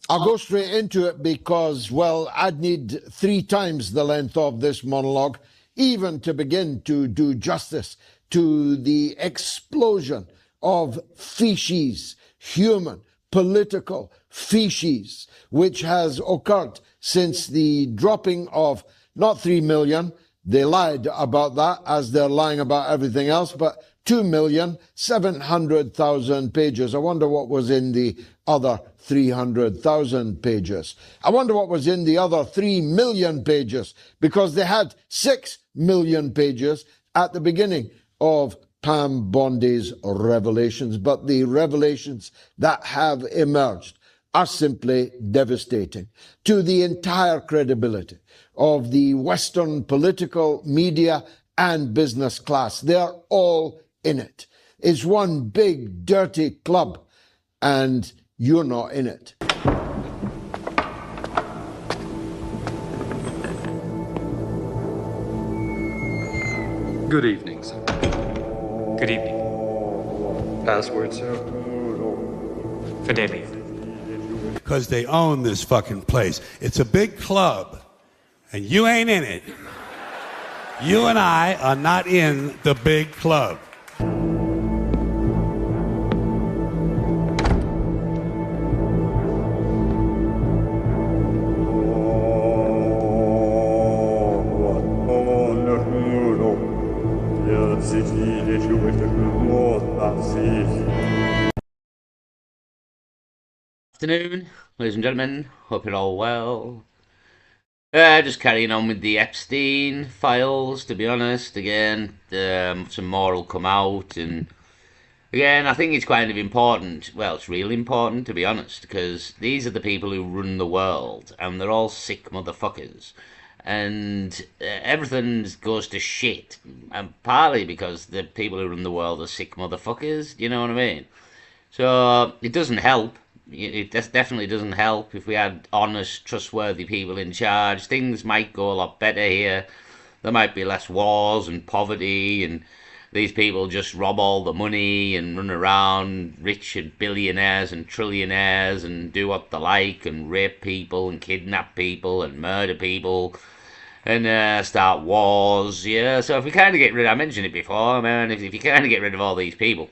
I'll go straight into it because, well, I'd need 3 times the length of this monologue even to begin to do justice to the explosion of feces, human, political feces, which has occurred since the dropping of not 3 million, they lied about that as they're lying about everything else, but 2,700,000 pages. I wonder what was in the other 300,000 pages. I wonder what was in the other 3 million pages, because they had 6 million pages at the beginning of Pam Bondi's revelations. But the revelations that have emerged are simply devastating to the entire credibility of the Western political, media, and business class. They're all in it. It's one big, dirty club, and you're not in it. Good evening, sir. Good evening. Password, sir? Fidelia. Because they own this fucking place. It's a big club, and you ain't in it. You and I are not in the big club. Afternoon, ladies and gentlemen. Hope you're all well. Just carrying on with the Epstein files, to be honest. Again, some more will come out, and again, I think it's kind of important. Well, it's really important, to be honest, because these are the people who run the world, and they're all sick motherfuckers. And everything goes to shit, and partly because the people who run the world are sick motherfuckers, you know what I mean? So, it doesn't help. It definitely doesn't help if we had honest, trustworthy people in charge. Things might go a lot better here. There might be less wars and poverty, and these people just rob all the money and run around rich and billionaires and trillionaires and do what they like and rape people and kidnap people and murder people and start wars. Yeah, so if we kind of get rid, I mentioned it before, man, if you kind of get rid of all these people,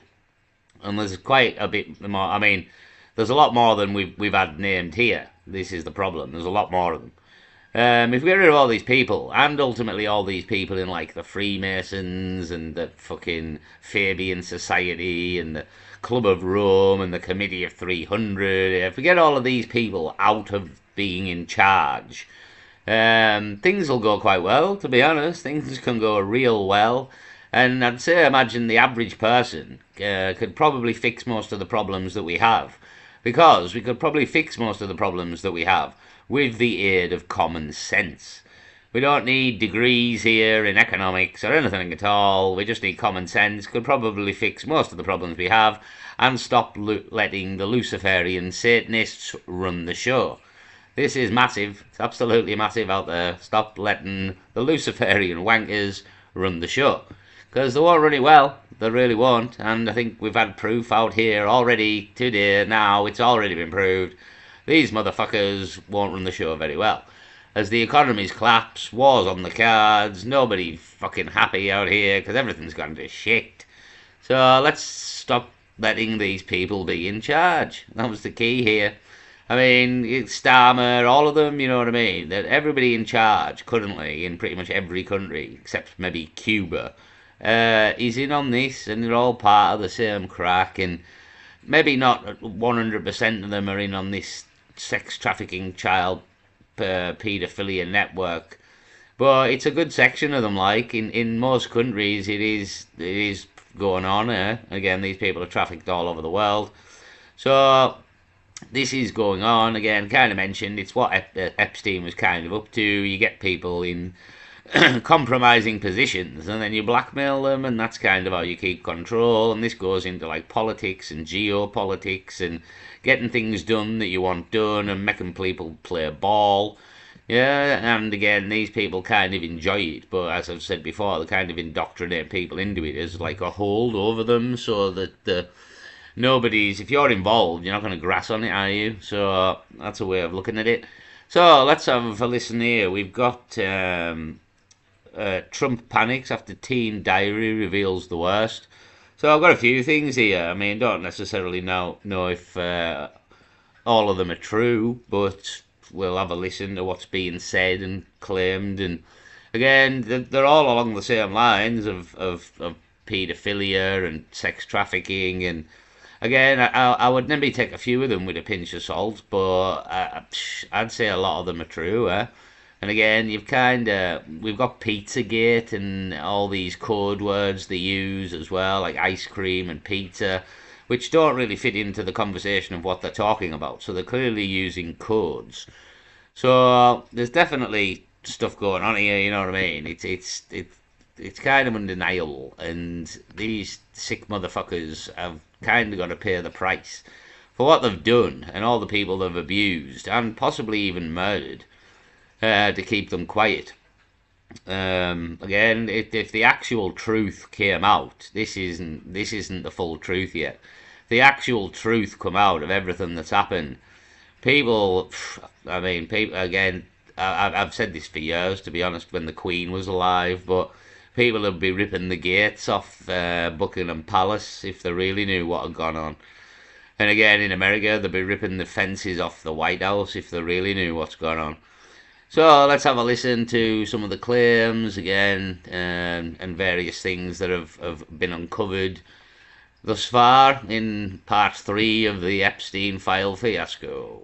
and there's quite a bit more, I mean, there's a lot more than we've had named here. This is the problem. There's a lot more of them. If we get rid of all these people, and ultimately all these people in like the Freemasons and the fucking Fabian Society and the Club of Rome and the Committee of 300, if we get all of these people out of being in charge, things will go quite well, to be honest. Things can go real well. And I'd say, imagine the average person could probably fix most of the problems that we have. Because we could probably fix most of the problems that we have with the aid of common sense. We don't need degrees here in economics or anything at all. We just need common sense. Could probably fix most of the problems we have and stop letting the Luciferian Satanists run the show. This is massive. It's absolutely massive out there. Stop letting the Luciferian wankers run the show. Because they won't run it well. They really won't. And I think we've had proof out here already today. Now it's already been proved. These motherfuckers won't run the show very well. As the economies collapse, wars on the cards, nobody fucking happy out here because everything's gone to shit. So let's stop letting these people be in charge. That was the key here. I mean, it's Starmer, all of them, you know what I mean? That everybody in charge currently in pretty much every country, except maybe Cuba, is in on this, and they're all part of the same crack, and maybe not 100% of them are in on this sex trafficking child paedophilia network, but it's a good section of them. Like in most countries, it is going on. Again, these people are trafficked all over the world, so this is going on. Again, kind of mentioned, it's what Epstein was kind of up to. You get people in compromising positions and then you blackmail them, and that's kind of how you keep control. And this goes into like politics and geopolitics and getting things done that you want done and making people play ball. Yeah, and again, these people kind of enjoy it, but as I've said before, they kind of indoctrinate people into it as like a hold over them, so that nobody's, if you're involved, you're not going to grass on it, are you? So that's a way of looking at it. So let's have a listen here. We've got Trump panics after teen diary reveals the worst. So I've got a few things here. I mean, don't necessarily know if all of them are true, but we'll have a listen to what's being said and claimed. And again, they're all along the same lines of paedophilia and sex trafficking. And again, I would maybe take a few of them with a pinch of salt, but I'd say a lot of them are true. And again, we've got Pizzagate and all these code words they use as well, like ice cream and pizza, which don't really fit into the conversation of what they're talking about. So they're clearly using codes. So there's definitely stuff going on here. You know what I mean? It's kind of undeniable, and these sick motherfuckers have kind of got to pay the price for what they've done and all the people they've abused and possibly even murdered to keep them quiet. Again, if the actual truth came out, this isn't the full truth yet. The actual truth come out of everything that's happened. People, I mean, people again. I've said this for years, to be honest, when the Queen was alive, but people would be ripping the gates off Buckingham Palace if they really knew what had gone on. And again, in America, they'd be ripping the fences off the White House if they really knew what's going on. So let's have a listen to some of the claims again and various things that have been uncovered thus far in part 3 of the Epstein file fiasco.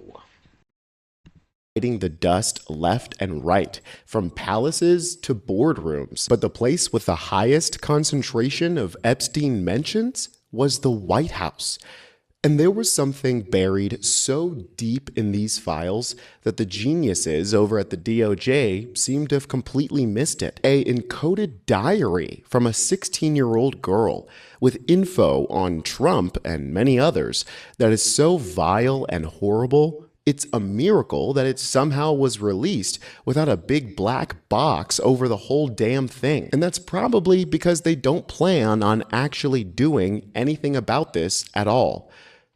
The dust left and right, from palaces to boardrooms. But the place with the highest concentration of Epstein mentions was the White House. And there was something buried so deep in these files that the geniuses over at the DOJ seemed to have completely missed it. An encoded diary from a 16-year-old girl with info on Trump and many others that is so vile and horrible, it's a miracle that it somehow was released without a big black box over the whole damn thing. And that's probably because they don't plan on actually doing anything about this at all.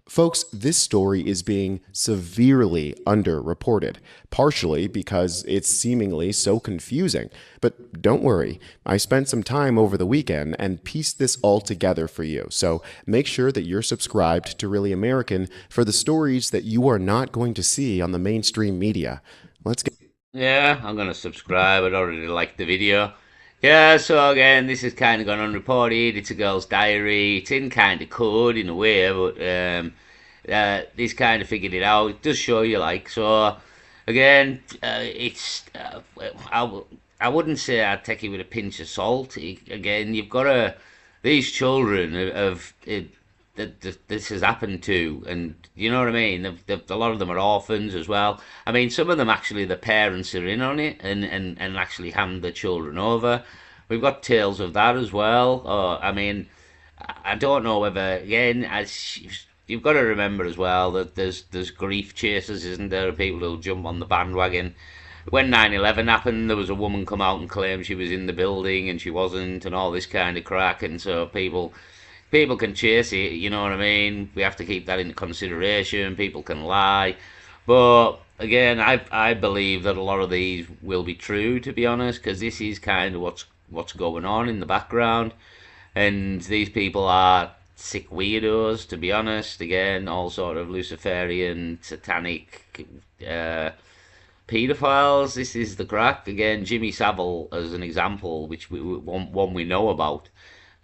Folks, this story is being severely underreported, partially because it's seemingly so confusing. But don't worry, I spent some time over the weekend and pieced this all together for you. So make sure that you're subscribed to Really American for the stories that you are not going to see on the mainstream media. Let's get... Yeah, I'm going to subscribe. I'd already liked the video. Yeah, so again, this has kind of gone unreported. It's a girl's diary. It's in kind of code in a way, but this kind of figured it out. It does show you, like, so again, I wouldn't say I'd take it with a pinch of salt. Again, you've got to, these children that this has happened to, and you know what I mean? A lot of them are orphans as well. I mean, some of them actually, the parents are in on it and actually hand the children over. We've got tales of that as well. I mean, I don't know whether, again, as you've got to remember as well that there's grief chasers, isn't there? People who'll jump on the bandwagon. When 9/11 happened, there was a woman come out and claim she was in the building and she wasn't, and all this kind of crack, and so people can chase it, you know what I mean? We have to keep that into consideration. People can lie. But again, I believe that a lot of these will be true, to be honest, because this is kind of what's going on in the background. And these people are sick weirdos, to be honest. Again, all sort of Luciferian, satanic pedophiles. This is the crack. Again, Jimmy Savile as an example, which one we know about.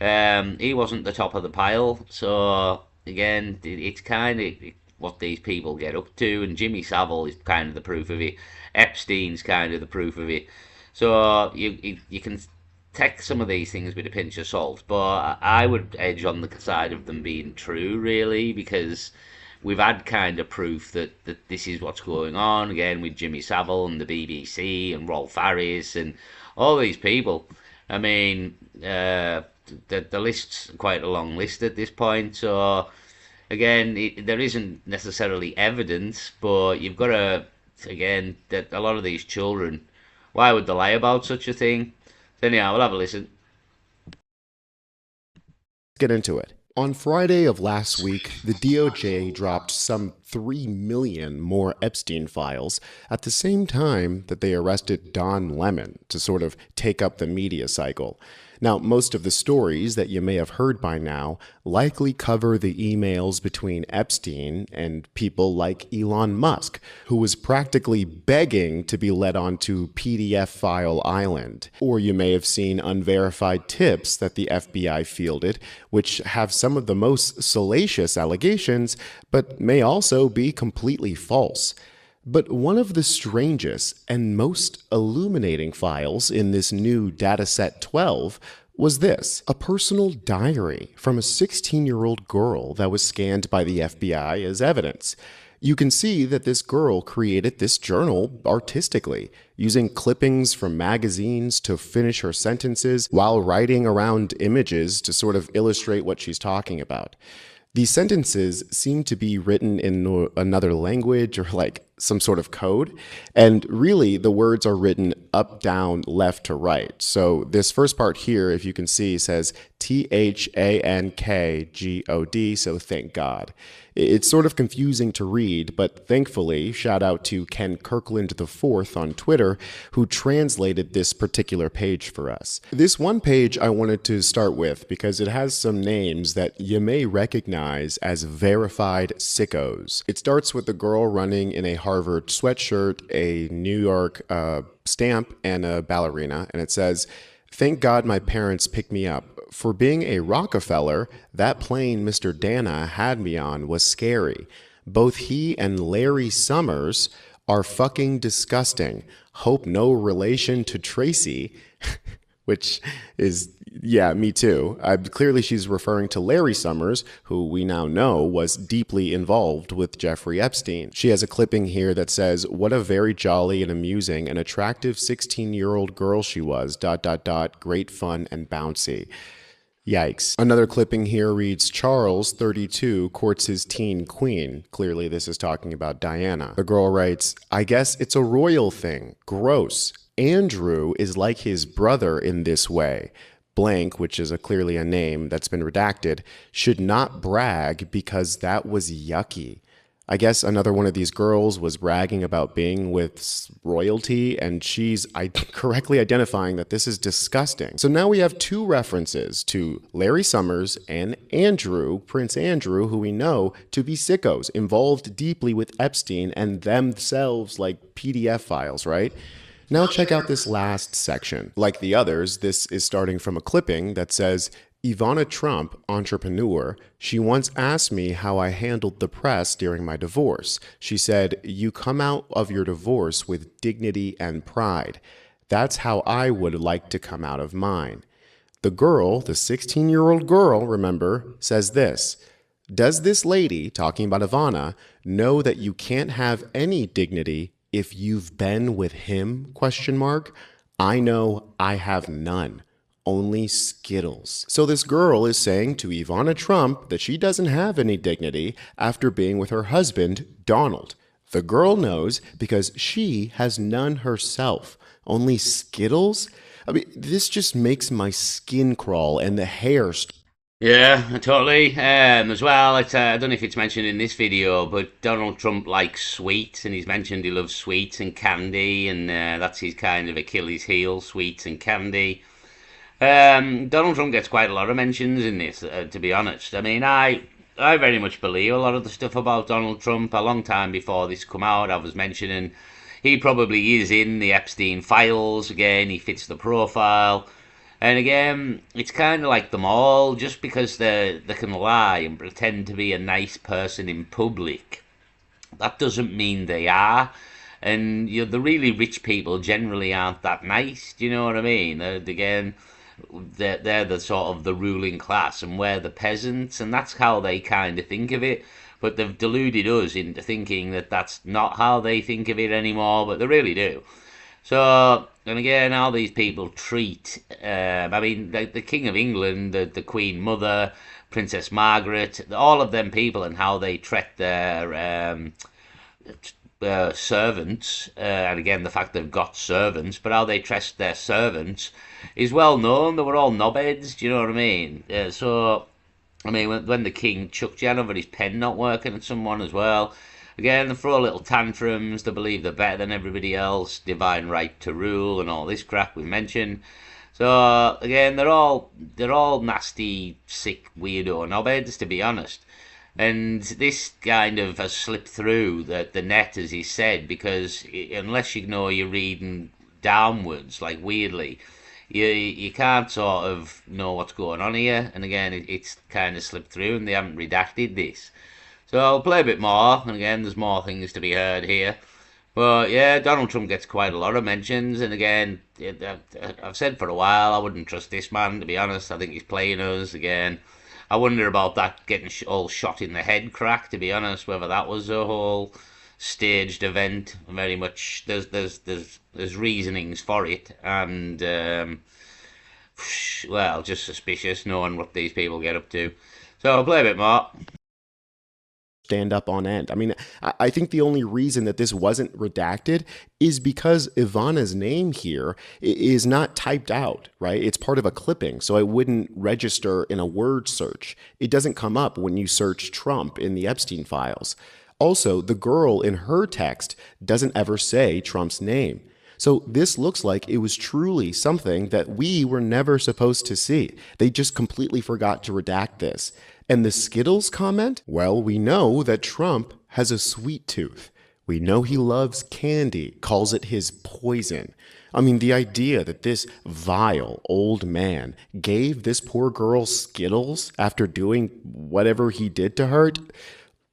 He wasn't the top of the pile, so again, it's kind of what these people get up to, and Jimmy Savile is kind of the proof of it. Epstein's kind of the proof of it. So you can take some of these things with a pinch of salt, but I would edge on the side of them being true, really, because we've had kind of proof that this is what's going on, again, with Jimmy Savile and the BBC and Rolf Harris and all these people. I mean, the list's quite a long list at this point, so again, there isn't necessarily evidence, but you've got to, again, that a lot of these children, why would they lie about such a thing? So anyhow, we'll have a listen. Get into it. On Friday of last week, the DOJ dropped some 3 million more Epstein files at the same time that they arrested Don Lemon to sort of take up the media cycle. Now, most of the stories that you may have heard by now likely cover the emails between Epstein and people like Elon Musk, who was practically begging to be let onto PDF File Island. Or you may have seen unverified tips that the FBI fielded, which have some of the most salacious allegations, but may also be completely false. But one of the strangest and most illuminating files in this new dataset 12 was this, a personal diary from a 16-year-old girl that was scanned by the FBI as evidence. You can see that this girl created this journal artistically, using clippings from magazines to finish her sentences while writing around images to sort of illustrate what she's talking about. These sentences seem to be written in another language or like some sort of code. And really, the words are written up, down, left to right. So this first part here, if you can see, says THANKGOD, so thank God. It's sort of confusing to read, but thankfully, shout out to Ken Kirkland IV on Twitter, who translated this particular page for us. This one page I wanted to start with because it has some names that you may recognize as verified sickos. It starts with the girl running in a Harvard sweatshirt, a New York stamp, and a ballerina, and it says, "Thank God my parents picked me up. For being a Rockefeller, that plane Mr. Dana had me on was scary. Both he and Larry Summers are fucking disgusting. Hope no relation to Tracy," which is, yeah, me too. Clearly she's referring to Larry Summers, who we now know was deeply involved with Jeffrey Epstein. She has a clipping here that says, "What a very jolly and amusing and attractive 16-year-old girl she was, ... great fun and bouncy." Yikes. Another clipping here reads, "Charles, 32, courts his teen queen." Clearly this is talking about Diana. The girl writes, "I guess it's a royal thing. Gross. Andrew is like his brother in this way. Blank," which is clearly a name that's been redacted, "should not brag because that was yucky." I guess another one of these girls was bragging about being with royalty, and she's correctly identifying that this is disgusting. So now we have two references to Larry Summers and Andrew, Prince Andrew, who we know to be sickos, involved deeply with Epstein and themselves like PDF files, right? Now check out this last section. Like the others, this is starting from a clipping that says, "Ivana Trump, entrepreneur, she once asked me how I handled the press during my divorce. She said, 'You come out of your divorce with dignity and pride. That's how I would like to come out of mine.'" The girl, the 16-year-old girl, remember, says this, "Does this lady," talking about Ivana, "know that you can't have any dignity if you've been with him? ? I know I have none. Only Skittles." So this girl is saying to Ivana Trump that she doesn't have any dignity after being with her husband, Donald. The girl knows because she has none herself. Only Skittles? I mean, this just makes my skin crawl and the hair Yeah, totally. As well, I don't know if it's mentioned in this video, but Donald Trump likes sweets, and he's mentioned he loves sweets and candy, and that's his kind of Achilles heel, sweets and candy. Donald Trump gets quite a lot of mentions in this, to be honest. I mean, I very much believe a lot of the stuff about Donald Trump. A long time before this come out, I was mentioning he probably is in the Epstein files. Again, he fits the profile. And again, it's kind of like them all. Just because they can lie and pretend to be a nice person in public, that doesn't mean they are. And the really rich people generally aren't that nice. Do you know what I mean? Again, they're the sort of the ruling class, and we're the peasants, and that's how they kind of think of it. But they've deluded us into thinking that that's not how they think of it anymore, but they really do. So, and again, how these people treat, I mean, the King of England, the Queen Mother, Princess Margaret, all of them people, and how they treat their servants, and again, the fact they've got servants, but how they treat their servants is well known. They were all knobheads, do you know what I mean? So, I mean, when the king chucked Jan over his pen not working at someone as well. Again, they throw little tantrums. They believe they're better than everybody else. Divine right to rule and all this crap we mentioned. So again, they're all nasty, sick, weirdo knobheads, to be honest. And this kind of has slipped through the net, as he said, because unless you know you're reading downwards, like weirdly, you can't sort of know what's going on here. And again, it's kind of slipped through, and they haven't redacted this. So I'll play a bit more, and again, there's more things to be heard here. But yeah, Donald Trump gets quite a lot of mentions, and again, I've said for a while I wouldn't trust this man, to be honest. I think he's playing us again. I wonder about that getting all shot in the head crack, to be honest, whether that was a whole staged event. Very much, there's reasonings for it, and well, just suspicious, knowing what these people get up to. So I'll play a bit more. Stand up on end. I mean, I think the only reason that this wasn't redacted is because Ivana's name here is not typed out, right? It's part of a clipping, so it wouldn't register in a word search. It doesn't come up when you search Trump in the Epstein files. Also, the girl in her text doesn't ever say Trump's name. So this looks like it was truly something that we were never supposed to see. They just completely forgot to redact this. And the Skittles comment? Well, we know that Trump has a sweet tooth. We know he loves candy, calls it his poison. I mean, the idea that this vile old man gave this poor girl Skittles after doing whatever he did to her.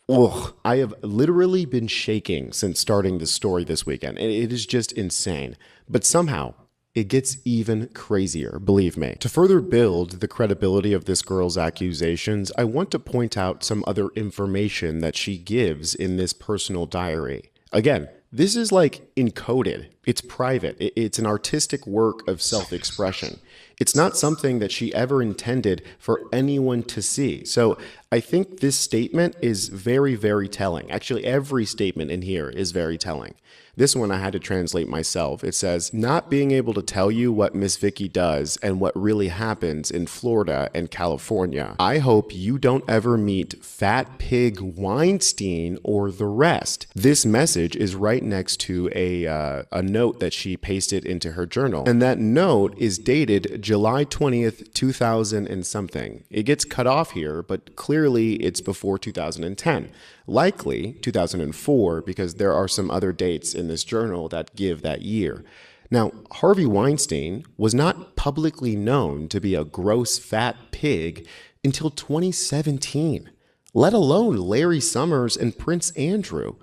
Ugh, I have literally been shaking since starting the story this weekend. It is just insane. But somehow, it gets even crazier, believe me. To further build the credibility of this girl's accusations, I want to point out some other information that she gives in this personal diary. Again, this is like encoded. It's private. It's an artistic work of self-expression. It's not something that she ever intended for anyone to see. So I think this statement is very, very telling. Actually, every statement in here is very telling. This one I had to translate myself. It says, not being able to tell you what Miss Vicky does and what really happens in Florida and California. I hope you don't ever meet Fat Pig Weinstein or the rest. This message is right next to a note that she pasted into her journal. And that note is dated July 20th, 2000 and something. It gets cut off here, but clearly it's before 2010. Likely 2004, because there are some other dates in this journal that give that year. Now, Harvey Weinstein was not publicly known to be a gross fat pig until 2017, let alone Larry Summers and Prince Andrew.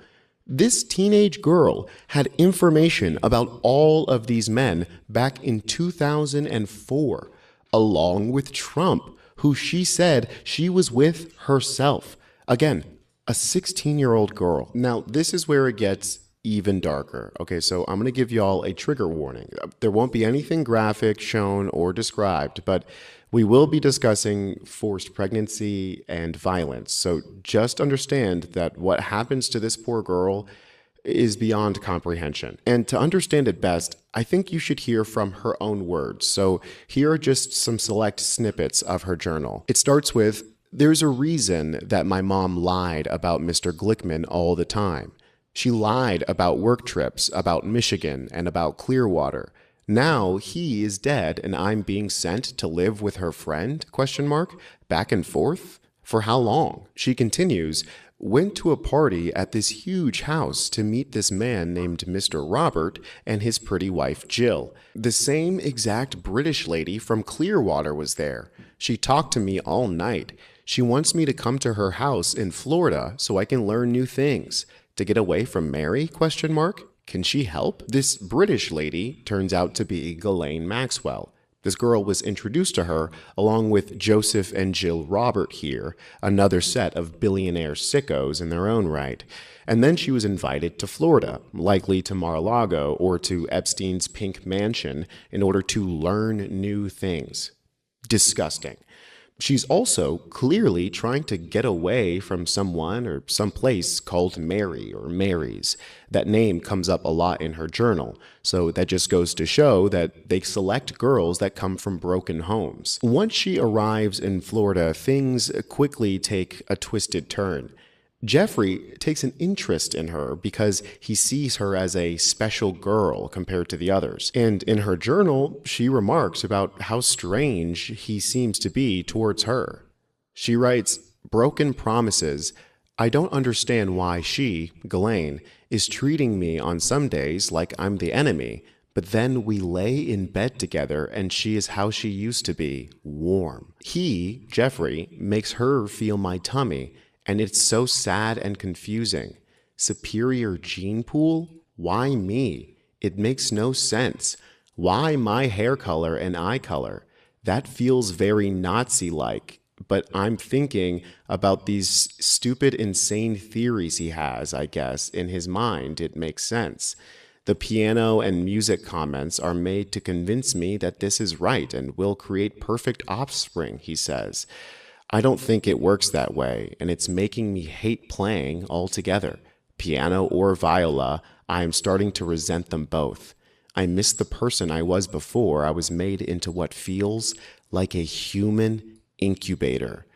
This teenage girl had information about all of these men back in 2004, along with Trump, who she said she was with herself. Again, a 16-year-old girl. Now, this is where it gets even darker. Okay, so I'm going to give y'all a trigger warning. There won't be anything graphic shown or described, but we will be discussing forced pregnancy and violence. So just understand that what happens to this poor girl is beyond comprehension. And to understand it best, I think you should hear from her own words. So here are just some select snippets of her journal. It starts with, "There's a reason that my mom lied about Mr. Glickman all the time. She lied about work trips, about Michigan, and about Clearwater. Now he is dead and I'm being sent to live with her friend, ? Back and forth? For how long?" She continues, "Went to a party at this huge house to meet this man named Mr. Robert and his pretty wife Jill. The same exact British lady from Clearwater was there. She talked to me all night. She wants me to come to her house in Florida so I can learn new things. To get away from Mary? ? Can she help?" This British lady turns out to be Ghislaine Maxwell. This girl was introduced to her along with Joseph and Jill Robert here, another set of billionaire sickos in their own right. And then she was invited to Florida, likely to Mar-a-Lago or to Epstein's pink mansion in order to learn new things. Disgusting. She's also clearly trying to get away from someone or some place called Mary or Mary's. That name comes up a lot in her journal, so that just goes to show that they select girls that come from broken homes. Once she arrives in Florida, things quickly take a twisted turn. Jeffrey takes an interest in her because he sees her as a special girl compared to the others. And in her journal, she remarks about how strange he seems to be towards her. She writes, "Broken promises. I don't understand why she, Ghislaine, is treating me on some days like I'm the enemy, but then we lay in bed together and she is how she used to be, warm. He, Jeffrey, makes her feel my tummy. And it's so sad and confusing. Superior gene pool? Why me? It makes no sense. Why my hair color and eye color? That feels very Nazi-like. But I'm thinking about these stupid, insane theories he has, I guess. In his mind, it makes sense. The piano and music comments are made to convince me that this is right and will create perfect offspring, he says. I don't think it works that way, and it's making me hate playing altogether. Piano or viola, I am starting to resent them both. I miss the person I was before I was made into what feels like a human incubator.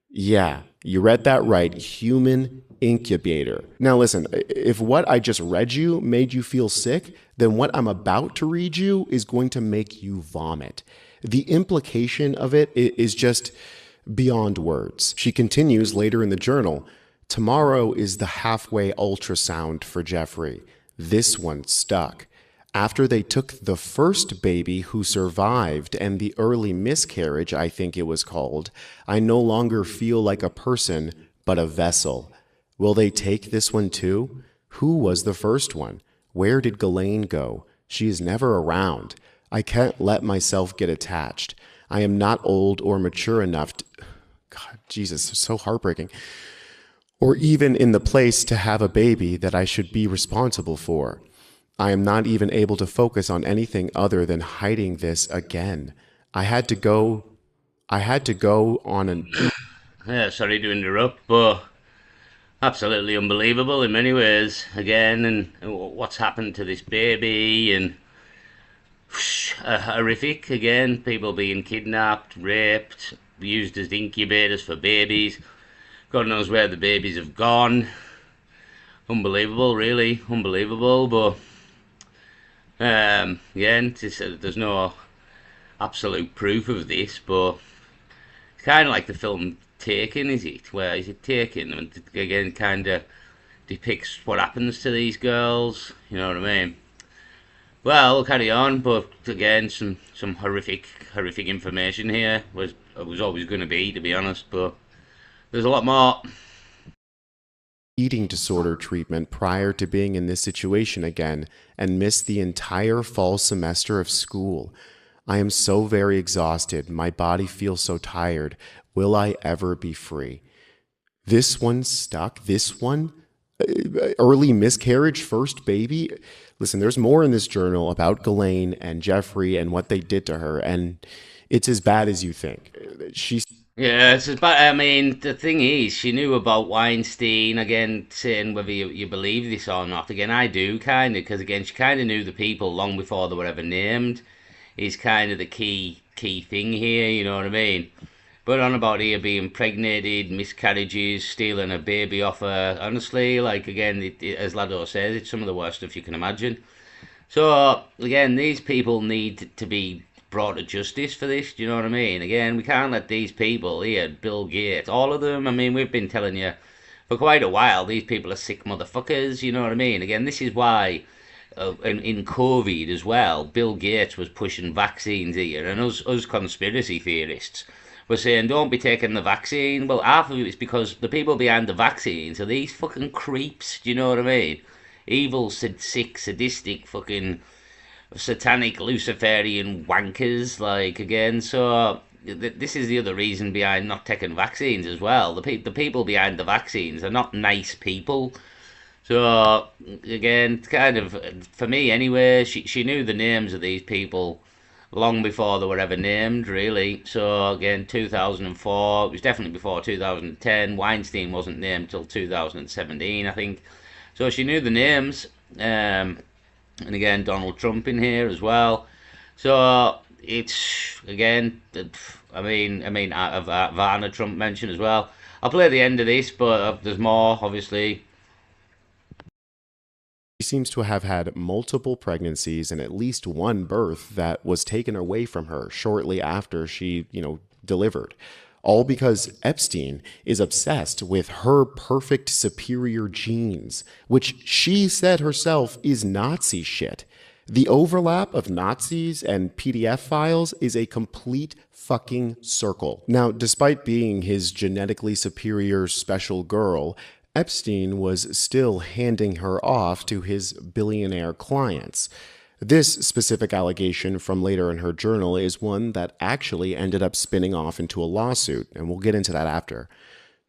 Yeah, you read that right, human incubator. Now listen, if what I just read you made you feel sick, then what I'm about to read you is going to make you vomit. The implication of it is just beyond words. She continues later in the journal, tomorrow is the halfway ultrasound for Jeffrey. This one stuck. After they took the first baby who survived and the early miscarriage, I think it was called, I no longer feel like a person, but a vessel. Will they take this one too? Who was the first one? Where did Ghislaine go? She is never around. I can't let myself get attached. I am not old or mature enough to, God, Jesus, so heartbreaking, or even in the place to have a baby that I should be responsible for. I am not even able to focus on anything other than hiding this again. I had to go on an... Yeah, sorry to interrupt, but absolutely unbelievable in many ways. Again, and what's happened to this baby, and horrific. Again, people being kidnapped, raped, used as incubators for babies. God knows where the babies have gone. Unbelievable, really, unbelievable. But yeah, there's no absolute proof of this, but it's kind of like the film Taken, is it? Where is it Taken? And again, kind of depicts what happens to these girls. You know what I mean? Well, we'll carry on, but again, some horrific information here. Was always going to be honest, but there's a lot more. Eating disorder treatment prior to being in this situation again and missed the entire fall semester of school. I am so very exhausted. My body feels so tired. Will I ever be free? This one stuck. This one? Early miscarriage, first baby? Listen, there's more in this journal about Ghislaine and Jeffrey and what they did to her, and it's as bad as you think. Yeah, it's as bad. I mean, the thing is, she knew about Weinstein. Again, saying whether you believe this or not. Again, I do, kind of, because again, she kind of knew the people long before they were ever named. Is kind of the key thing here, you know what I mean? But on about here being impregnated, miscarriages, stealing a baby off her. Honestly, like, again, as Lado says, it's some of the worst stuff you can imagine. So, again, these people need to be brought to justice for this, do you know what I mean? Again, we can't let these people here, Bill Gates, all of them, I mean, we've been telling you for quite a while, these people are sick motherfuckers, you know what I mean? Again, this is why, in COVID as well, Bill Gates was pushing vaccines here, and us conspiracy theorists were saying, don't be taking the vaccine. Well, half of it is because the people behind the vaccines are these fucking creeps, do you know what I mean? Evil, sick, sadistic, fucking satanic, Luciferian wankers, like, again, so this is the other reason behind not taking vaccines as well. The people behind the vaccines are not nice people. So, again, kind of, for me anyway, she knew the names of these people long before they were ever named, really. So again, 2004, it was definitely before 2010. Weinstein wasn't named till 2017, I think. So she knew the names, and again, Donald Trump in here as well. So it's again, Varna Trump mentioned as well. I'll play the end of this, but there's more, obviously. She seems to have had multiple pregnancies and at least one birth that was taken away from her shortly after she, delivered. All because Epstein is obsessed with her perfect superior genes, which she said herself is Nazi shit. The overlap of Nazis and PDF files is a complete fucking circle. Now, despite being his genetically superior special girl, Epstein was still handing her off to his billionaire clients. This specific allegation from later in her journal is one that actually ended up spinning off into a lawsuit, and we'll get into that after.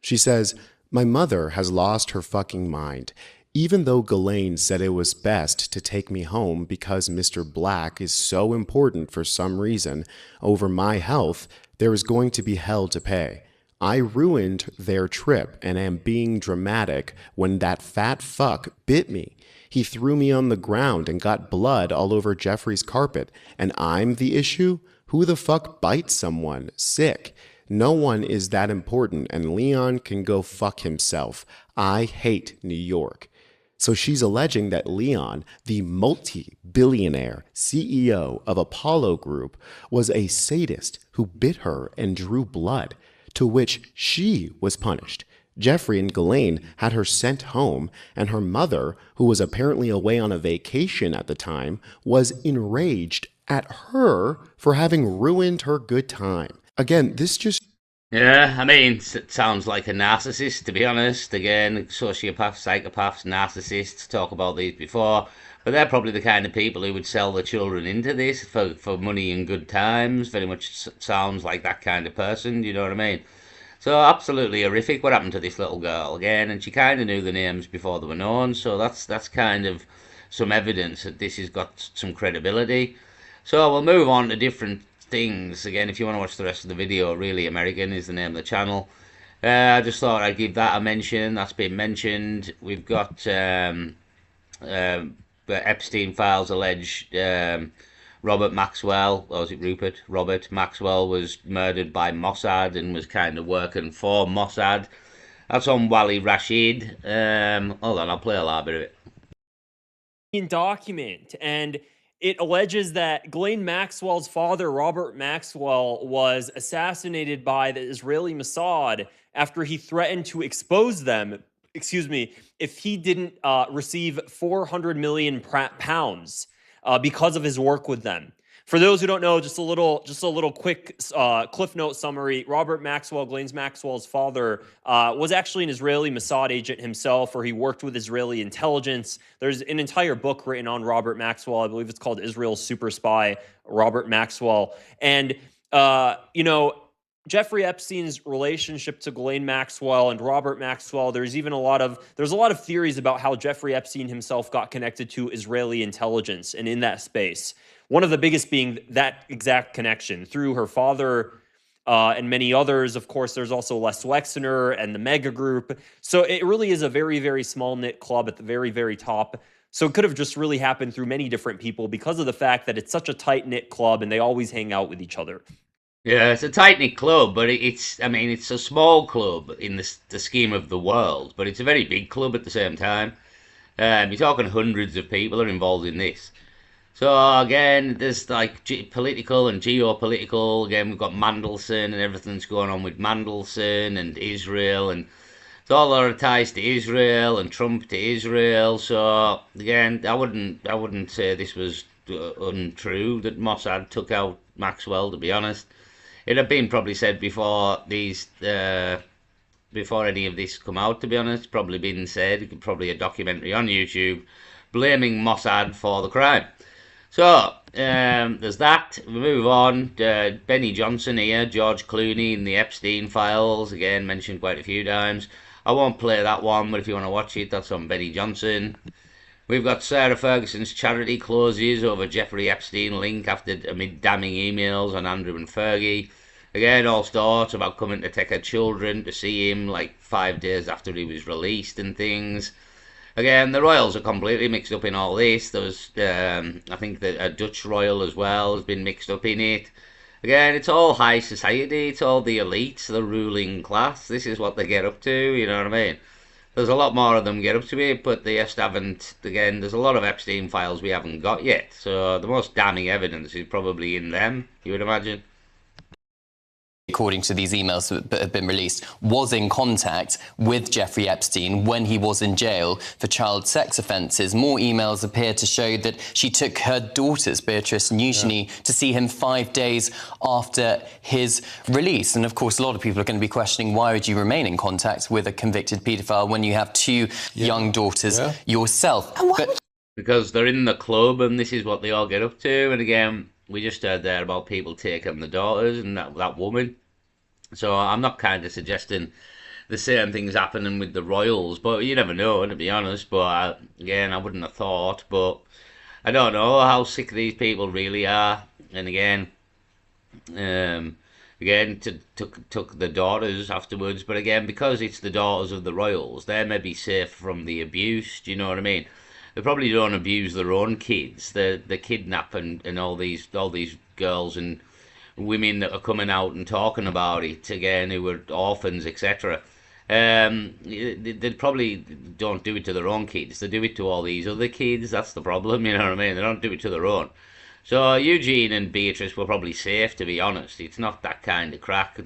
She says, "My mother has lost her fucking mind. Even though Ghislaine said it was best to take me home because Mr. Black is so important for some reason over my health, there is going to be hell to pay. I ruined their trip and am being dramatic when that fat fuck bit me. He threw me on the ground and got blood all over Jeffrey's carpet, and I'm the issue? Who the fuck bites someone? Sick. No one is that important, and Leon can go fuck himself. I hate New York." So she's alleging that Leon, the multi-billionaire CEO of Apollo Group, was a sadist who bit her and drew blood, to which she was punished. Jeffrey and Ghislaine had her sent home, and her mother, who was apparently away on a vacation at the time, was enraged at her for having ruined her good time. Again, this just... Yeah, it sounds like a narcissist, to be honest. Again, sociopaths, psychopaths, narcissists, talk about these before. But they're probably the kind of people who would sell their children into this for money and good times. Very much sounds like that kind of person, you know what I mean? So absolutely horrific what happened to this little girl again, and she kind of knew the names before they were known, so that's kind of some evidence that this has got some credibility. So we'll move on to different things. Again, if you want to watch the rest of the video, Really American is the name of the channel. I just thought I'd give that a mention. That's been mentioned. We've got the Epstein files allege Robert Maxwell, or was it Rupert? Robert Maxwell was murdered by Mossad and was kind of working for Mossad. That's on Wally Rashid. Hold on, I'll play a little bit of it. Document, and it alleges that Ghislaine Maxwell's father, Robert Maxwell, was assassinated by the Israeli Mossad after he threatened to expose them, if he didn't receive 400 million pounds because of his work with them. For those who don't know, just a little quick cliff note summary. Robert Maxwell, Ghislaine Maxwell's father, was actually an Israeli Mossad agent himself, or he worked with Israeli intelligence. There's an entire book written on Robert Maxwell. I believe it's called Israel's Super Spy, Robert Maxwell. And, Jeffrey Epstein's relationship to Ghislaine Maxwell and Robert Maxwell, there's a lot of theories about how Jeffrey Epstein himself got connected to Israeli intelligence and in that space. One of the biggest being that exact connection through her father and many others. Of course, there's also Les Wexner and the Mega Group. So it really is a very, very small-knit club at the very, very top. So it could have just really happened through many different people because of the fact that it's such a tight-knit club and they always hang out with each other. Yeah, it's a tight-knit club, but it's a small club in the scheme of the world, but it's a very big club at the same time. You're talking hundreds of people are involved in this. So again, there's like political and geopolitical. Again, we've got Mandelson and everything's going on with Mandelson and Israel, and it's all our ties to Israel and Trump to Israel. So again, I wouldn't say this was untrue that Mossad took out Maxwell. To be honest, it had been probably said before before any of this come out. To be honest, probably been said. Probably a documentary on YouTube blaming Mossad for the crime. So, there's that. We move on. Benny Johnson here, George Clooney in the Epstein files, again mentioned quite a few times. I won't play that one, but if you want to watch it, that's on Benny Johnson. We've got Sarah Ferguson's charity closes over Jeffrey Epstein link after amid damning emails on Andrew and Fergie. Again, all sorts about coming to take her children to see him like 5 days after he was released and things. Again, the royals are completely mixed up in all this. There was, I think, that a Dutch royal as well has been mixed up in it. Again, it's all high society. It's all the elites, the ruling class. This is what they get up to, you know what I mean? There's a lot more of them get up to it, but they just haven't. Again, there's a lot of Epstein files we haven't got yet. So the most damning evidence is probably in them, you would imagine. According to these emails that have been released, was in contact with Jeffrey Epstein when he was in jail for child sex offences. More emails appear to show that she took her daughters, Beatrice and Eugenie, to see him 5 days after his release. And of course, a lot of people are going to be questioning, why would you remain in contact with a convicted paedophile when you have two young daughters yourself? Because they're in the club and this is what they all get up to. And again, we just heard there about people taking the daughters and that woman. So I'm not kind of suggesting the same things happening with the royals, but you never know, to be honest. But again, I wouldn't have thought. But I don't know how sick these people really are. And again, took the daughters afterwards. But again, because it's the daughters of the royals, they may be safe from the abuse. Do you know what I mean? They probably don't abuse their own kids. They kidnap and all these girls and women that are coming out and talking about it again, who were orphans, etc. They probably don't do it to their own kids. They do it to all these other kids. That's the problem, you know what I mean? They don't do it to their own. So Eugene and Beatrice were probably safe, to be honest. It's not that kind of crack.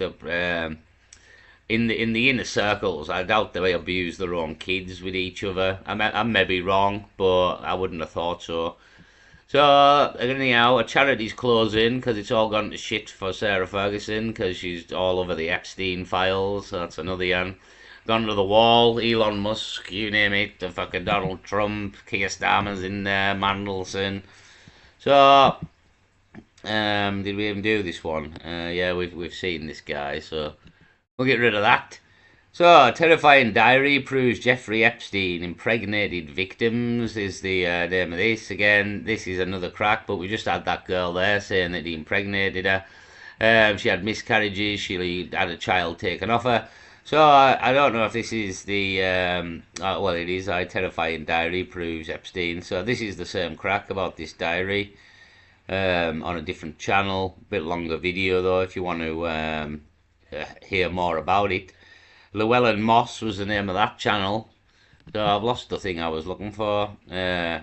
In the inner circles, I doubt they abuse their own kids with each other. I may be wrong, but I wouldn't have thought so. So, anyhow, a charity's closing because it's all gone to shit for Sarah Ferguson because she's all over the Epstein files. So that's another one. Gone to the wall, Elon Musk, you name it, the fucking Donald Trump, Keir Starmer's in there, Mandelson. So, did we even do this one? Yeah, we've seen this guy, so we'll get rid of that. So, terrifying diary proves Jeffrey Epstein impregnated victims is the name of this. Again, this is another crack, but we just had that girl there saying that he impregnated her. She had miscarriages, she had a child taken off her. So, I don't know if this is the, well, it is, terrifying diary proves Epstein. So, this is the same crack about this diary on a different channel. Bit longer video, though, if you want to hear more about it. Llewellyn Moss was the name of that channel. So I've lost the thing I was looking for. A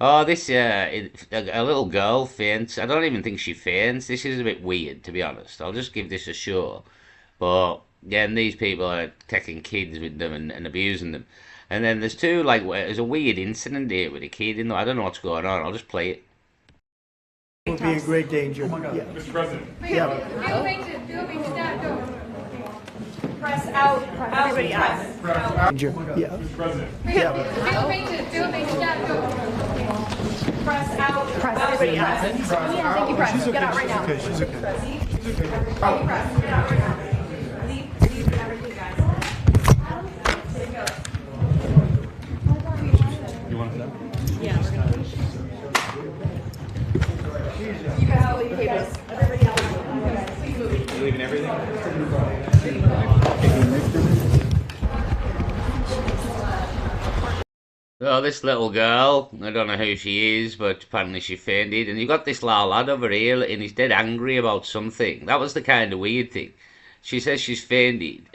little girl faints. I don't even think she faints. This is a bit weird, to be honest. I'll just give this a show. But, again, these people are taking kids with them and abusing them. And then there's there's a weird incident here with a kid in there. I don't know what's going on. I'll just play it. Will be in great danger. Oh my God, Yeah. Mr. President. Press out. Press everybody out. Danger. Yeah. Mr. President. Press out. Press everybody out. Thank you, press. Get out right now. Okay, she's okay. Thank you, press. Get out right now. Leave everything, guys. You want to know? Yeah, we're gonna. You guys leave papers. Everybody else. Please move it. You leaving everything? So this little girl, I don't know who she is, but apparently she fainted. And you got this little lad over here, and he's dead angry about something. That was the kind of weird thing. She says she's fainted,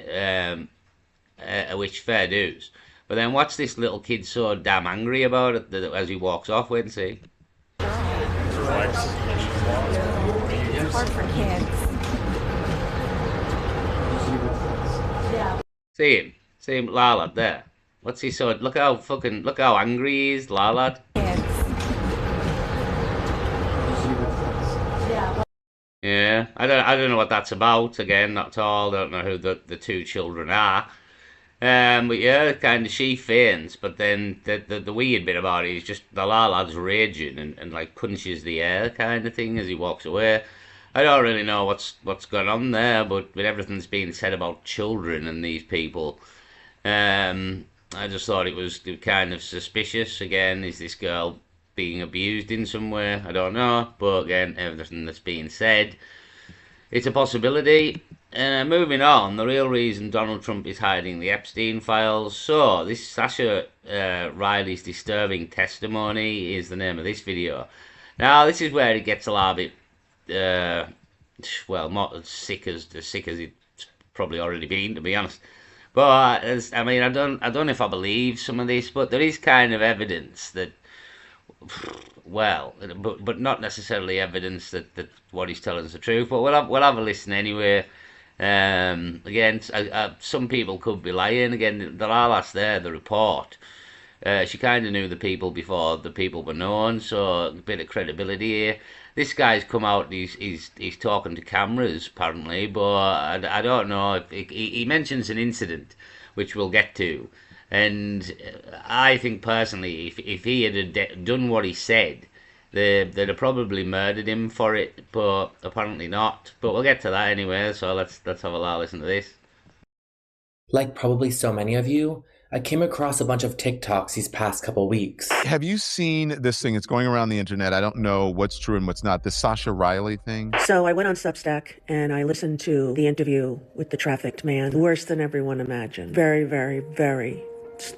which fair dues. But then what's this little kid so damn angry about it that as he walks off? Wait and see. It's hard for kids. Yeah. See him, Lalad there. What's he so? Look how angry he is, Lalad. Yeah, I don't know what that's about. Again, not at all. Don't know who the two children are. But yeah, kind of she faints, but then the weird bit about it is just the lad's raging and like punches the air kind of thing as he walks away. I don't really know what's going on there, but with everything's being said about children and these people, I just thought it was kind of suspicious. Again, is this girl being abused in some way? I don't know. But again, everything that's being said, it's a possibility. Moving on, the real reason Donald Trump is hiding the Epstein files. So, this Sasha Riley's disturbing testimony is the name of this video. Now, this is where it gets a lot bit, well, not as sick as it's probably already been, to be honest. But I mean, I don't know if I believe some of this, but there is kind of evidence that, well, but not necessarily evidence that what he's telling is the truth. But we'll have a listen anyway. Again, some people could be lying. Again, there are last there, the report. She kind of knew the people before the people were known, so a bit of credibility here. This guy's come out, he's talking to cameras, apparently, but I don't know. If he mentions an incident, which we'll get to, and I think personally, if he had done what he said, they'd have probably murdered him for it, but apparently not. But we'll get to that anyway, so let's have a listen to this. Like probably so many of you, I came across a bunch of TikToks these past couple weeks. Have you seen this thing? It's going around the internet. I don't know what's true and what's not. The Sasha Riley thing. So I went on Substack and I listened to the interview with the trafficked man. Worse than everyone imagined. Very, very, very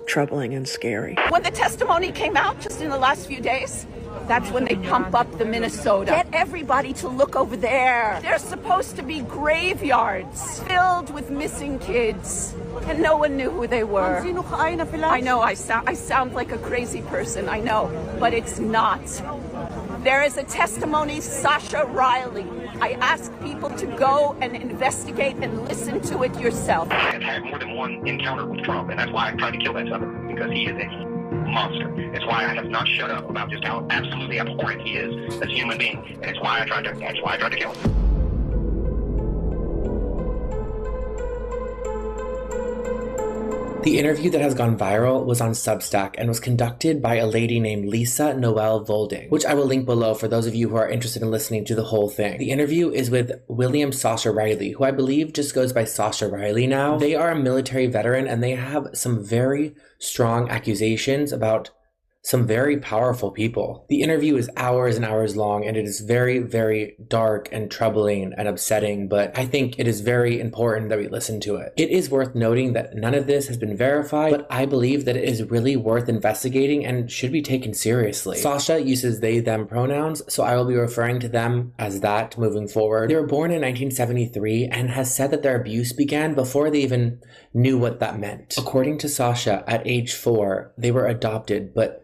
troubling and scary. When the testimony came out just in the last few days, that's when they pump up the Minnesota. Get everybody to look over there. There's supposed to be graveyards filled with missing kids, and no one knew who they were. I know I sound like a crazy person, I know, but it's not. There is a testimony, Sasha Riley. I ask people to go and investigate and listen to it yourself. I have had more than one encounter with Trump, and that's why I tried to kill that son, because he is a monster. It's why I have not shut up about just how absolutely abhorrent he is as a human being, and it's why I tried to kill him. The interview that has gone viral was on Substack and was conducted by a lady named Lisa Noel Volding, which I will link below for those of you who are interested in listening to the whole thing. The interview is with William Sasha Riley, who I believe just goes by Sasha Riley now. They are a military veteran and they have some very strong accusations about some very powerful people. The interview is hours and hours long, and it is very, very dark and troubling and upsetting, but I think it is very important that we listen to it. It is worth noting that none of this has been verified, but I believe that it is really worth investigating and should be taken seriously. Sasha uses they, them pronouns, so I will be referring to them as that moving forward. They were born in 1973 and has said that their abuse began before they even knew what that meant. According to Sasha, at age 4, they were adopted, but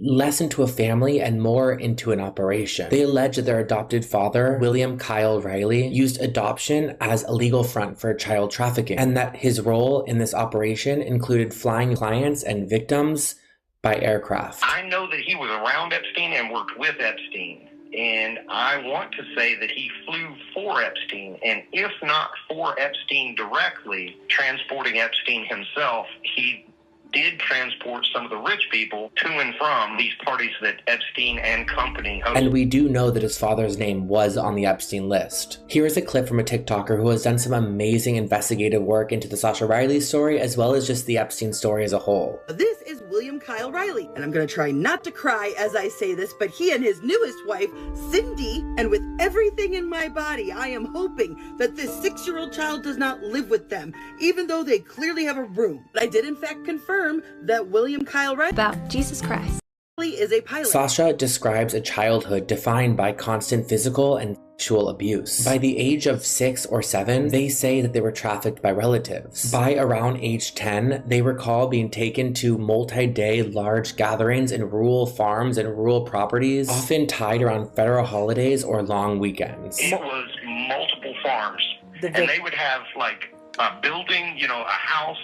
less into a family and more into an operation. They allege that their adopted father, William Kyle Riley, used adoption as a legal front for child trafficking, and that his role in this operation included flying clients and victims by aircraft. I know that he was around Epstein and worked with Epstein, and I want to say that he flew for Epstein, and if not for Epstein directly, transporting Epstein himself, he did transport some of the rich people to and from these parties that Epstein and company hosted. And we do know that his father's name was on the Epstein list. Here is a clip from a TikToker who has done some amazing investigative work into the Sasha Riley story, as well as just the Epstein story as a whole. This is William Kyle Riley, and I'm going to try not to cry as I say this, but he and his newest wife, Cindy, and with everything in my body, I am hoping that this 6-year-old child does not live with them, even though they clearly have a room. I did in fact confirm that William Kyle Riley about Jesus Christ is a pilot. Sasha describes a childhood defined by constant physical and sexual abuse. By the age of 6 or 7, they say that they were trafficked by relatives. By around age 10, they recall being taken to multi-day large gatherings in rural farms and rural properties, often tied around federal holidays or long weekends. It was multiple farms, and they would have like a building, a house,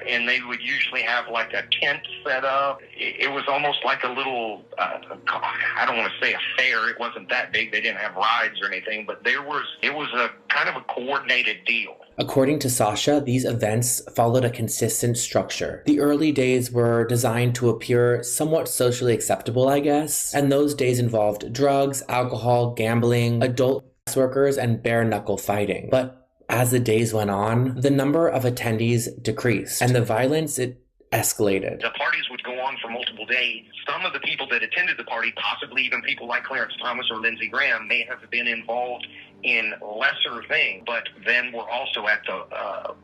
and they would usually have like a tent set up. It was almost like a little, I don't want to say a fair. It wasn't that big. They didn't have rides or anything, but it was a kind of a coordinated deal. According to Sasha, these events followed a consistent structure. The early days were designed to appear somewhat socially acceptable, I guess, and those days involved drugs, alcohol, gambling, adult sex workers, and bare-knuckle fighting. But As the days went on, the number of attendees decreased, and the violence, it escalated. The parties would go on for multiple days. Some of the people that attended the party, possibly even people like Clarence Thomas or Lindsey Graham, may have been involved in lesser things, but then were also at the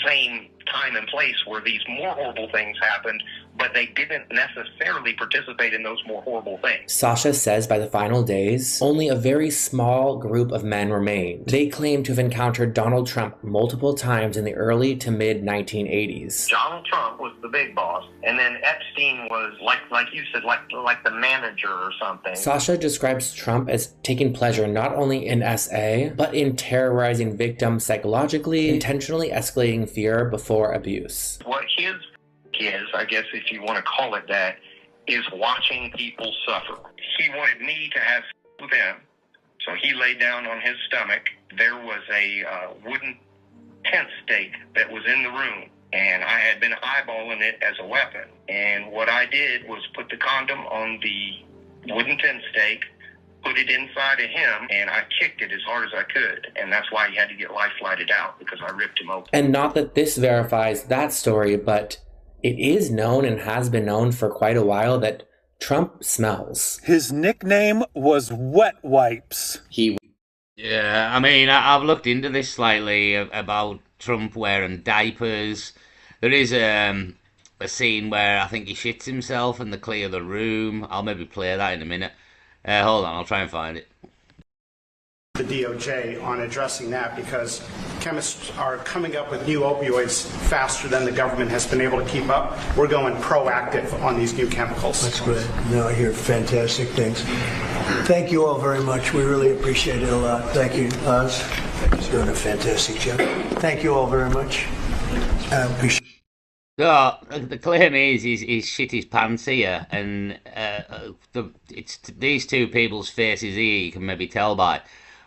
same time and place where these more horrible things happened, but they didn't necessarily participate in those more horrible things. Sasha says by the final days, only a very small group of men remained. They claim to have encountered Donald Trump multiple times in the early to mid 1980s. Donald Trump was the big boss, and then Epstein was like you said, like the manager or something. Sasha describes Trump as taking pleasure not only in SA, but in terrorizing victims psychologically, intentionally escalating fear before abuse. What his is, I guess if you want to call it that, is watching people suffer. He wanted me to have with him, so he laid down on his stomach. There was a wooden tent stake that was in the room, and I had been eyeballing it as a weapon. And what I did was put the condom on the wooden tent stake, put it inside of him, and I kicked it as hard as I could. And that's why he had to get life flighted out, because I ripped him open. And not that this verifies that story, but it is known and has been known for quite a while that Trump smells. His nickname was Wet Wipes. Yeah, I mean, I've looked into this slightly about Trump wearing diapers. There is a scene where I think he shits himself and they clear the room. I'll maybe play that in a minute. Hold on, I'll try and find it. The DOJ on addressing that, because chemists are coming up with new opioids faster than the government has been able to keep up. We're going proactive on these new chemicals. That's great. No, I hear fantastic things. Thank you all very much. We really appreciate it a lot. Thank you, Oz. He's doing a fantastic job. Thank you all very much. I appreciate it. So the claim is he's shit his pants here, and it's these two people's faces here you can maybe tell by.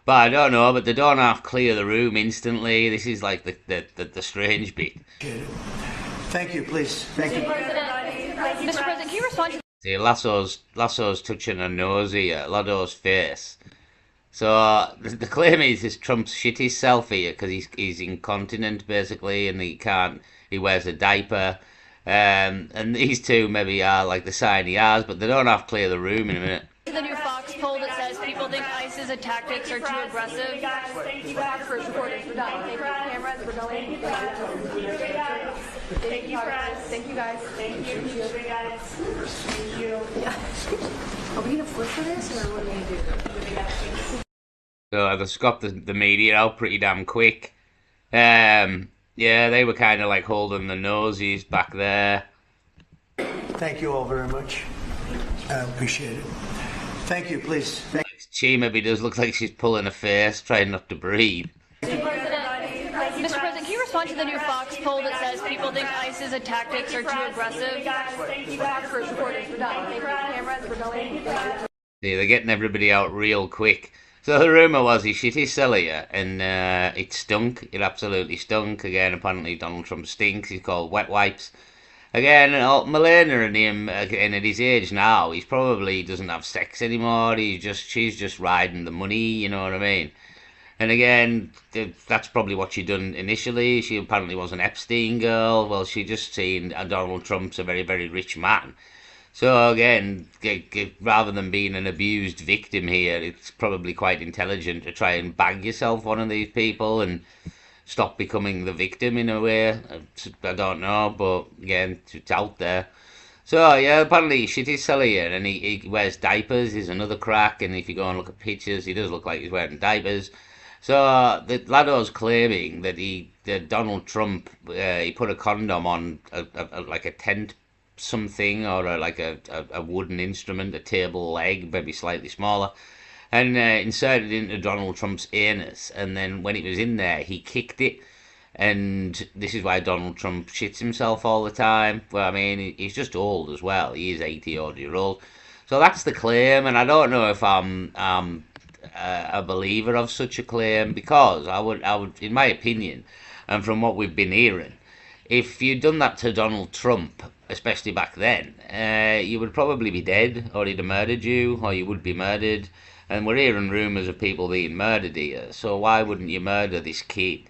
But I don't know, but they don't have to clear the room instantly. This is like the strange bit. Thank you, please. Thank you. Mr. President, can you respond to... See, Lasso's touching her nose here, Lado's face. So the claim is Trump's shit himself here because he's incontinent basically, and he wears a diaper. And these two maybe are like the sign he has, but they don't have to clear the room in a minute. The new Fox poll that says people think ISIS's tactics are too aggressive. Thank you guys. First recorders, we're done. Thank you, cameras, we're going. Thank you, press. Thank you, guys. Thank you. Thank you. Are we gonna flip for this, or what are we gonna do? So they've got the media out pretty damn quick. Yeah, they were kind of like holding the noses back there. Thank you all very much. I appreciate it. Thank you, please. She maybe does look like she's pulling her face, trying not to breathe. Mr. President, can you respond to the new Fox poll that says people think ISIS's tactics are too aggressive? Thank you guys. First recorders, we're done. Thank you, cameras, we're going. See, they're getting everybody out real quick. So the rumour was he shit his cellar, and it stunk. It absolutely stunk. Again, apparently Donald Trump stinks. He's called Wet Wipes. Again, Melania and him, and at his age now, he's probably doesn't have sex anymore. She's just riding the money, you know what I mean? And again, that's probably what she done initially. She apparently was an Epstein girl. Well, she just seen Donald Trump's a very, very rich man. So again, rather than being an abused victim here, it's probably quite intelligent to try and bag yourself one of these people and stop becoming the victim in a way. I don't know, but again, it's out there. So yeah, apparently he shit his cellar here, and he wears diapers. Is another crack, and if you go and look at pictures, he does look like he's wearing diapers. So the Lado's claiming that Donald Trump he put a condom on like a tent something, or like a wooden instrument, a table leg, maybe slightly smaller, and inserted it into Donald Trump's anus, and then when it was in there, he kicked it, and this is why Donald Trump shits himself all the time. Well, I mean, he's just old as well. He is 80-odd-year-old. So that's the claim, and I don't know if I'm a believer of such a claim, because I would, in my opinion, and from what we've been hearing, if you'd done that to Donald Trump, especially back then, you would probably be dead, or he'd have murdered you, or you would be murdered. And we're hearing rumours of people being murdered here, so why wouldn't you murder this kid?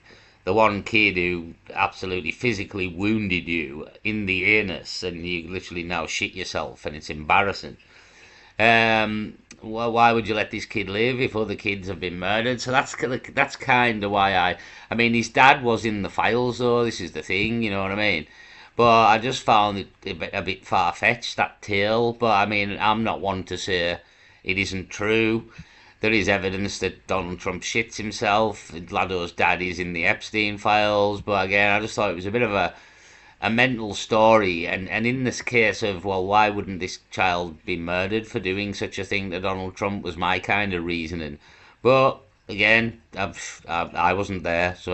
the one kid who absolutely physically wounded you in the anus, and you literally now shit yourself, and it's embarrassing. Well, why would you let this kid live if other kids have been murdered? So that's kind of why I mean, his dad was in the files, though. This is the thing, you know what I mean? But I just found it a bit far-fetched, that tale. But I mean, I'm not one to say it isn't true. There is evidence that Donald Trump shits himself. Lado's dad is in the Epstein files. But again, I just thought it was a bit of a mental story. And in this case of, well, why wouldn't this child be murdered for doing such a thing to Donald Trump, was my kind of reasoning. But again, I wasn't there, so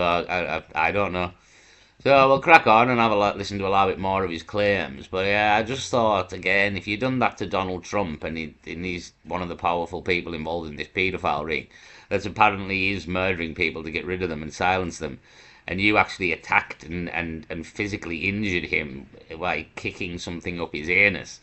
I don't know. So we'll crack on and have a listen to a little bit more of his claims. But yeah, I just thought, again, if you'd done that to Donald Trump, and he's one of the powerful people involved in this paedophile ring, that apparently is murdering people to get rid of them and silence them, and you actually attacked and physically injured him by kicking something up his anus,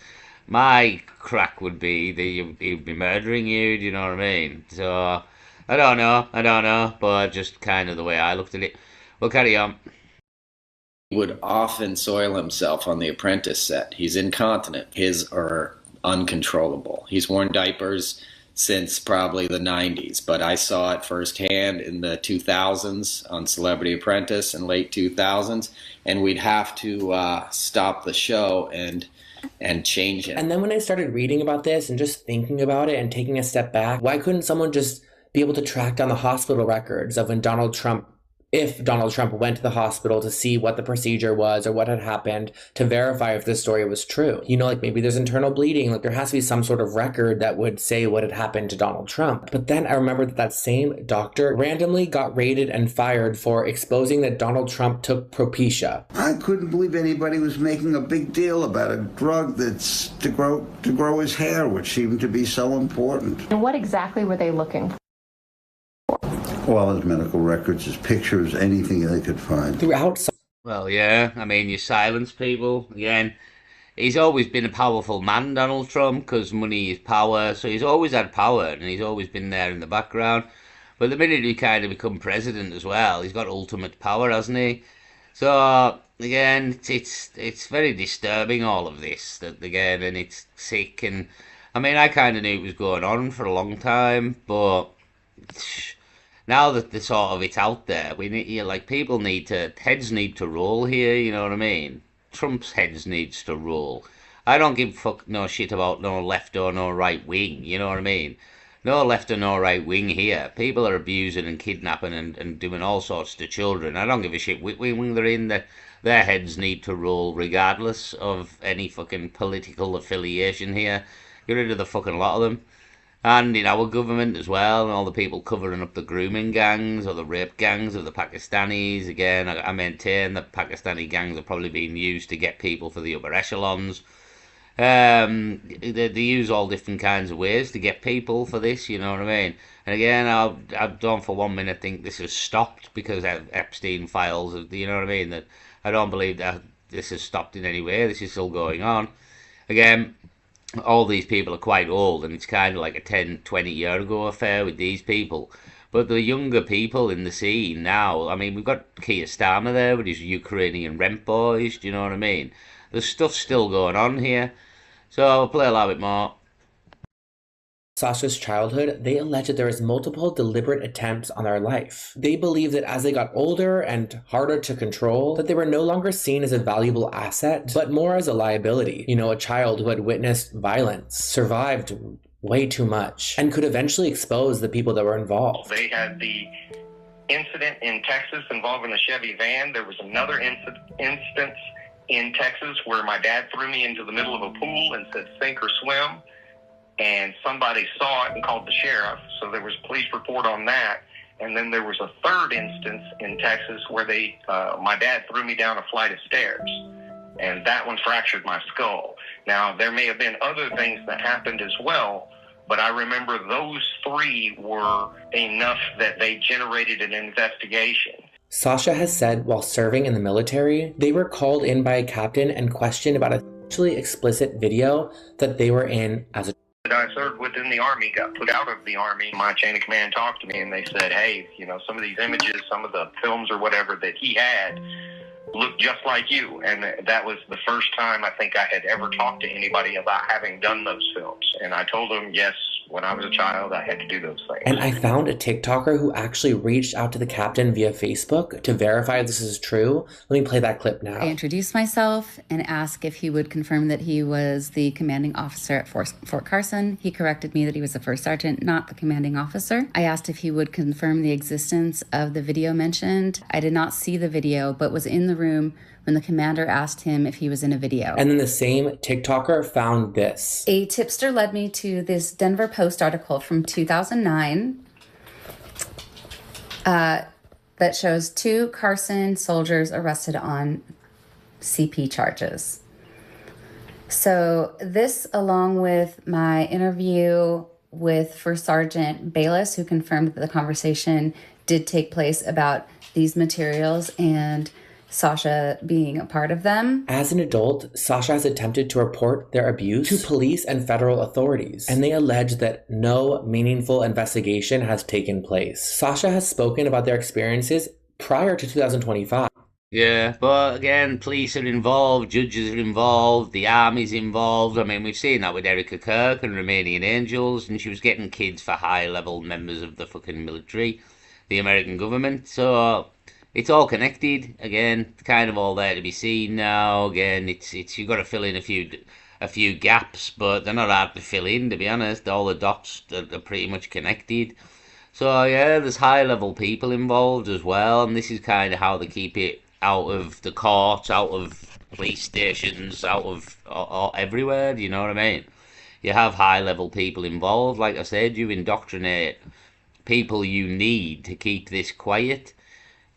my crack would be that he'd be murdering you, do you know what I mean? So, I don't know, but just kind of the way I looked at it. We'll carry on. Would often soil himself on The Apprentice set. He's incontinent. His are uncontrollable. He's worn diapers since probably the 90s, but I saw it firsthand in the 2000s on Celebrity Apprentice in late 2000s, and we'd have to stop the show and change it. And then when I started reading about this and just thinking about it and taking a step back, why couldn't someone just be able to track down the hospital records of when if Donald Trump went to the hospital to see what the procedure was or what had happened to verify if this story was true? You know, like maybe there's internal bleeding, like there has to be some sort of record that would say what had happened to Donald Trump. But then I remembered that same doctor randomly got raided and fired for exposing that Donald Trump took Propecia. I couldn't believe anybody was making a big deal about a drug that's to grow his hair, which seemed to be so important. And what exactly were they looking for? Well, his medical records, his pictures, anything they could find. Well, yeah, I mean, you silence people. Again, he's always been a powerful man, Donald Trump, because money is power. So he's always had power, and he's always been there in the background. But the minute he kind of become president as well, he's got ultimate power, hasn't he? So, again, it's very disturbing, all of this, again, and it's sick. And, I mean, I kind of knew it was going on for a long time, but now that the sort of it's out there, we need, heads need to roll here, you know what I mean? Trump's heads needs to roll. I don't give no shit about no left or no right wing, you know what I mean? No left or no right wing here. People are abusing and kidnapping and doing all sorts to children. I don't give a shit which wing they're in. Their heads need to roll regardless of any fucking political affiliation here. Get rid of the fucking lot of them. And in our government as well, and all the people covering up the grooming gangs or the rape gangs of the Pakistanis. Again, I maintain that Pakistani gangs are probably being used to get people for the upper echelons. They use all different kinds of ways to get people for this, you know what I mean? And again, I don't for 1 minute think this has stopped because of Epstein files, you know what I mean? That I don't believe that this has stopped in any way. This is still going on. Again, all these people are quite old, and it's kind of like a 10, 20-year ago affair with these people. But the younger people in the scene now, I mean, we've got Keir Starmer there with his Ukrainian rent boys, do you know what I mean? There's stuff still going on here. So I'll play a little bit more. Sasha's childhood, they allege that there was multiple deliberate attempts on their life. They believe that as they got older and harder to control, that they were no longer seen as a valuable asset, but more as a liability. You know, a child who had witnessed violence, survived way too much, and could eventually expose the people that were involved. They had the incident in Texas involving the Chevy van. There was another instance in Texas where my dad threw me into the middle of a pool and said, sink or swim. And somebody saw it and called the sheriff. So there was a police report on that. And then there was a third instance in Texas where my dad threw me down a flight of stairs. And that one fractured my skull. Now, there may have been other things that happened as well, but I remember those three were enough that they generated an investigation. Sasha has said while serving in the military, they were called in by a captain and questioned about a sexually explicit video that they were in as a I served with in the Army got put out of the Army. My chain of command talked to me and they said, hey, you know, some of these images, some of the films or whatever that he had looked just like you. And that was the first time I think I had ever talked to anybody about having done those films. And I told them, yes, when I was a child, I had to do those things. And I found a TikToker who actually reached out to the captain via Facebook to verify this is true. Let me play that clip now. I introduced myself and asked if he would confirm that he was the commanding officer at Fort Carson. He corrected me that he was the first sergeant, not the commanding officer. I asked if he would confirm the existence of the video mentioned. I did not see the video, but was in the room when the commander asked him if he was in a video. And then the same TikToker found this. A tipster led me to this Denver Post article from 2009 that shows 2 Carson soldiers arrested on CP charges. So this, along with my interview with First Sergeant Bayless, who confirmed that the conversation did take place about these materials and Sasha being a part of them. As an adult, Sasha has attempted to report their abuse to police and federal authorities, and they allege that no meaningful investigation has taken place. Sasha has spoken about their experiences prior to 2025. Yeah, but again, police are involved, judges are involved, the army's involved. I mean, we've seen that with Erica Kirk and Romanian Angels, and she was getting kids for high-level members of the fucking military, the American government, so it's all connected. Again, kind of all there to be seen now. Again, it's you've got to fill in a few gaps, but they're not hard to fill in, to be honest. All the dots are pretty much connected. So yeah, there's high-level people involved as well, and this is kind of how they keep it out of the courts, out of police stations, out of everywhere. Do you know what I mean? You have high-level people involved. Like I said, you indoctrinate people you need to keep this quiet.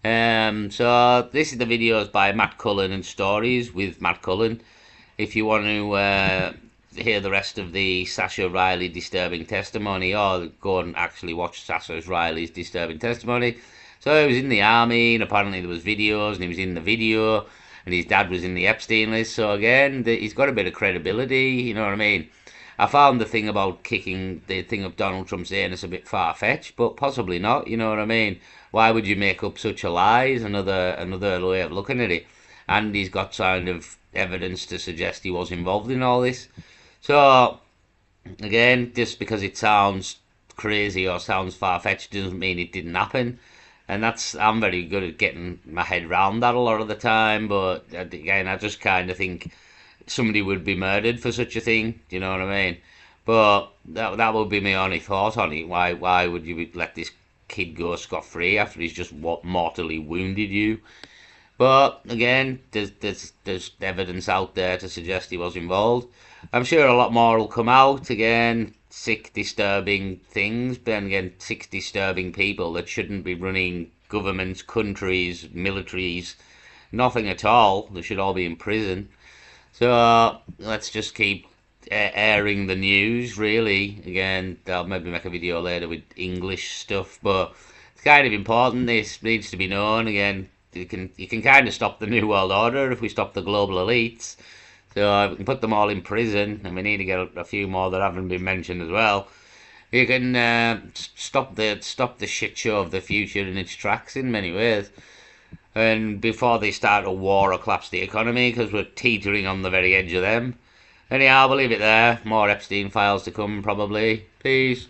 So this is the videos by Matt Cullen and Stories with Matt Cullen. If you want to hear the rest of the Sasha Riley disturbing testimony, or go and actually watch Sasha Riley's disturbing testimony. So he was in the army, and apparently there was videos, and he was in the video, and his dad was in the Epstein list. So again, he's got a bit of credibility, you know what I mean? I found the thing about kicking the thing of Donald Trump's anus a bit far-fetched, but possibly not, you know what I mean? Why would you make up such a lie is another way of looking at it. And he's got kind of evidence to suggest he was involved in all this. So, again, just because it sounds crazy or sounds far-fetched doesn't mean it didn't happen. And I'm very good at getting my head round that a lot of the time, but again, I just kind of think somebody would be murdered for such a thing, do you know what I mean? But that would be my only thought on it. Why would you let this kid go scot-free after he's just mortally wounded you? But again, there's evidence out there to suggest he was involved. I'm sure a lot more will come out. Again, sick, disturbing things, but again, sick, disturbing people that shouldn't be running governments, countries, militaries, nothing at all. They should all be in prison. So let's just keep airing the news, really. Again, I'll maybe make a video later with English stuff, but it's kind of important. This needs to be known. Again, you can kind of stop the New World Order if we stop the global elites. So we can put them all in prison, and we need to get a few more that haven't been mentioned as well. You can stop the shit show of the future in its tracks in many ways. And before they start a war or collapse the economy, because we're teetering on the very edge of them. Anyhow, I'll leave it there. More Epstein files to come, probably. Peace.